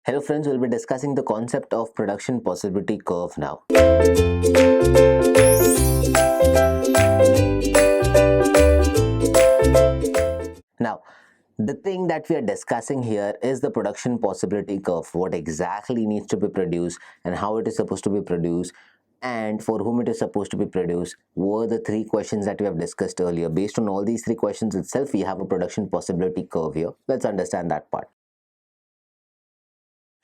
Hello friends, we'll be discussing the concept of production possibility curve now. Now, the thing that we are discussing here is the production possibility curve, what exactly needs to be produced and how it is supposed to be produced and for whom it is supposed to be produced were the three questions that we have discussed earlier. Based on all these three questions itself, we have a production possibility curve here. Let's understand that part.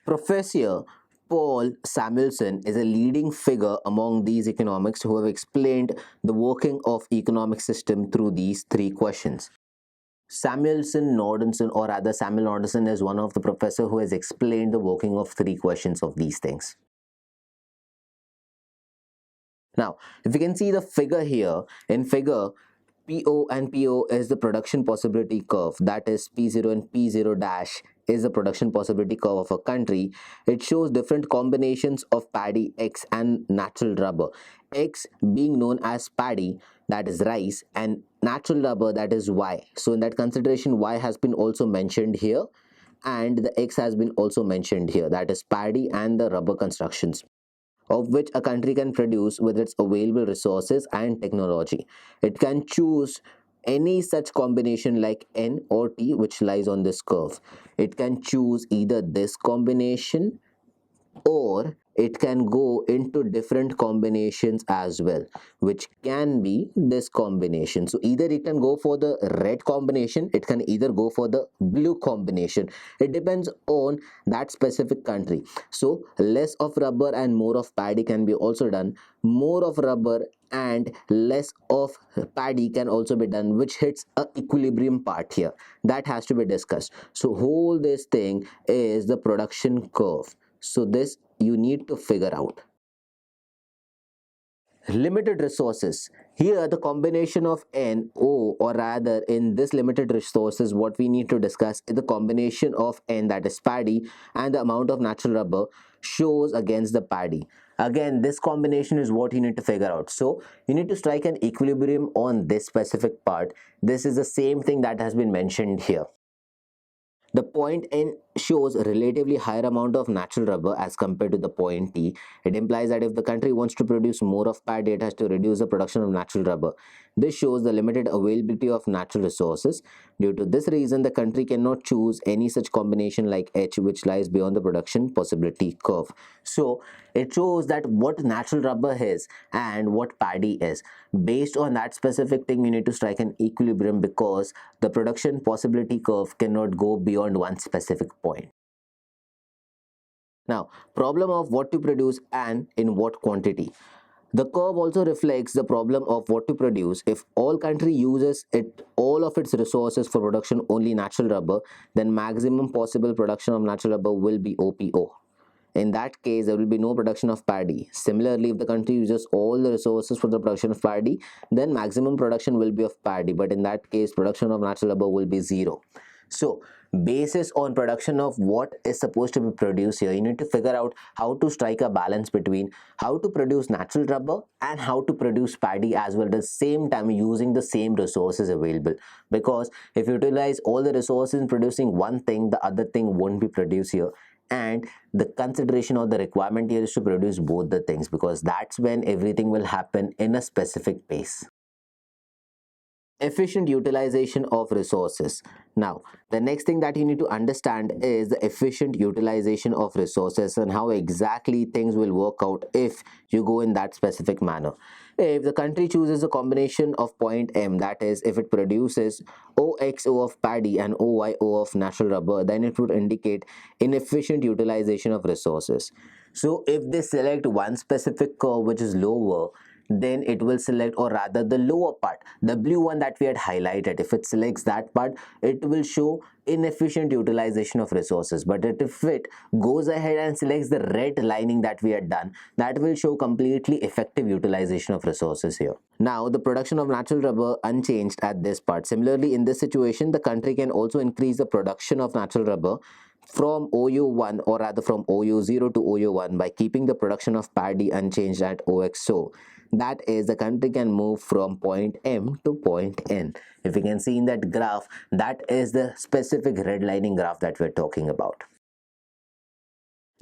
Professor Paul Samuelson is a leading figure among these economists who have explained the working of economic system through these three questions. Samuelson Nordenson, or rather Samuel Nordenson, is one of the professor who has explained the working of three questions of these things. Now, if you can see the figure here, in figure PO and PO is the production possibility curve, that is P0 and P0 dash is the production possibility curve of a country. It shows different combinations of paddy X and natural rubber. X being known as paddy, that is rice, and natural rubber, that is Y. So in that consideration, Y has been also mentioned here and the X has been also mentioned here, that is paddy and the rubber constructions of which a country can produce with its available resources and technology. It can choose any such combination like N or T which lies on this curve. It can choose either this combination or it can go into different combinations as well, which can be this combination. So either it can go for the red combination, it can either go for the blue combination. It depends on that specific country. So less of rubber and more of paddy can be also done. More of rubber and less of paddy can also be done, which hits a equilibrium part here that has to be discussed. So whole this thing is the production curve. So this you need to figure out. Limited resources. Here the combination of N, O, or rather in this limited resources what we need to discuss is the combination of N, that is paddy, and the amount of natural rubber shows against the paddy. Again, this combination is what you need to figure out. So you need to strike an equilibrium on this specific part. This is the same thing that has been mentioned here. The point N shows a relatively higher amount of natural rubber as compared to the point T. It implies that if the country wants to produce more of paddy, it has to reduce the production of natural rubber. This shows the limited availability of natural resources. Due to this reason, the country cannot choose any such combination like H, which lies beyond the production possibility curve. So it shows that what natural rubber is and what paddy is. Based on that specific thing, you need to strike an equilibrium because the production possibility curve cannot go beyond one specific point. Now, problem of what to produce and in what quantity. The curve also reflects the problem of what to produce. If all country uses all of its resources for production only natural rubber, then maximum possible production of natural rubber will be OPO. In that case, there will be no production of paddy. Similarly, if the country uses all the resources for the production of paddy, then maximum production will be of paddy. But in that case, production of natural rubber will be zero. So, basis on production of what is supposed to be produced here, you need to figure out how to strike a balance between how to produce natural rubber and how to produce paddy as well at the same time using the same resources available. Because if you utilize all the resources in producing one thing, the other thing won't be produced here. And the consideration or the requirement here is to produce both the things because that's when everything will happen in a specific pace. Efficient utilization of resources. Now, the next thing that you need to understand is the efficient utilization of resources and how exactly things will work out if you go in that specific manner. If the country chooses a combination of point M, that is, if it produces OXO of paddy and OYO of natural rubber, then it would indicate inefficient utilization of resources. So, if they select one specific curve which is lower, then it will select, or rather the lower part, the blue one that we had highlighted. If it selects that part, it will show inefficient utilization of resources. But if it goes ahead and selects the red lining that we had done, that will show completely effective utilization of resources here. Now the production of natural rubber unchanged at this part. Similarly, in this situation, the country can also increase the production of natural rubber from OU1, or rather from OU0 to OU1, by keeping the production of paddy unchanged at OXO. That is, the country can move from point M to point N. If you can see in that graph, that is the specific redlining graph that we're talking about.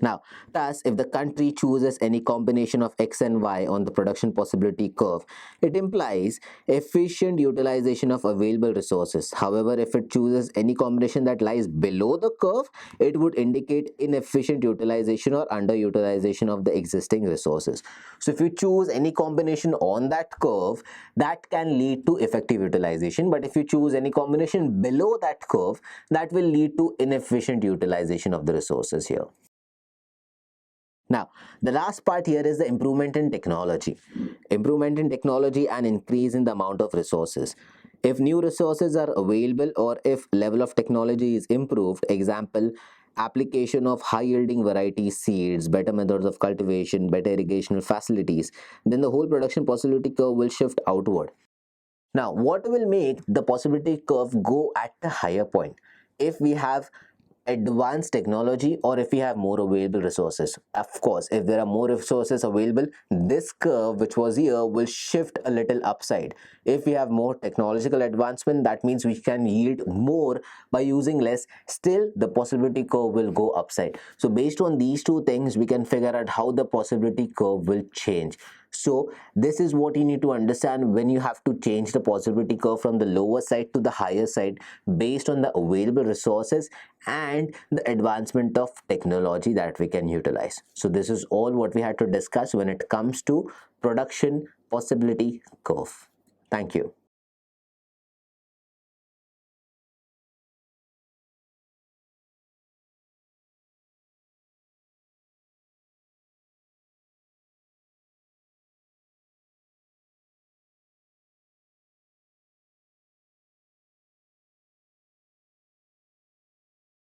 Now, thus, if the country chooses any combination of X and Y on the production possibility curve, it implies efficient utilization of available resources. However, if it chooses any combination that lies below the curve, it would indicate inefficient utilization or underutilization of the existing resources. So, if you choose any combination on that curve, that can lead to effective utilization. But if you choose any combination below that curve, that will lead to inefficient utilization of the resources here. Now, the last part here is the improvement in technology. Improvement in technology and increase in the amount of resources. If new resources are available or if level of technology is improved, example, application of high yielding variety seeds, better methods of cultivation, better irrigational facilities, then the whole production possibility curve will shift outward. Now, what will make the possibility curve go at the higher point? If we have advanced technology or if we have more available resources. Of course, if there are more resources available, this curve which was here will shift a little upside. If we have more technological advancement, that means we can yield more by using less. Still, the possibility curve will go upside. So based on these two things, we can figure out how the possibility curve will change. So this is what you need to understand when you have to change the possibility curve from the lower side to the higher side based on the available resources and the advancement of technology that we can utilize. So this is all what we had to discuss when it comes to production possibility curve. Thank you.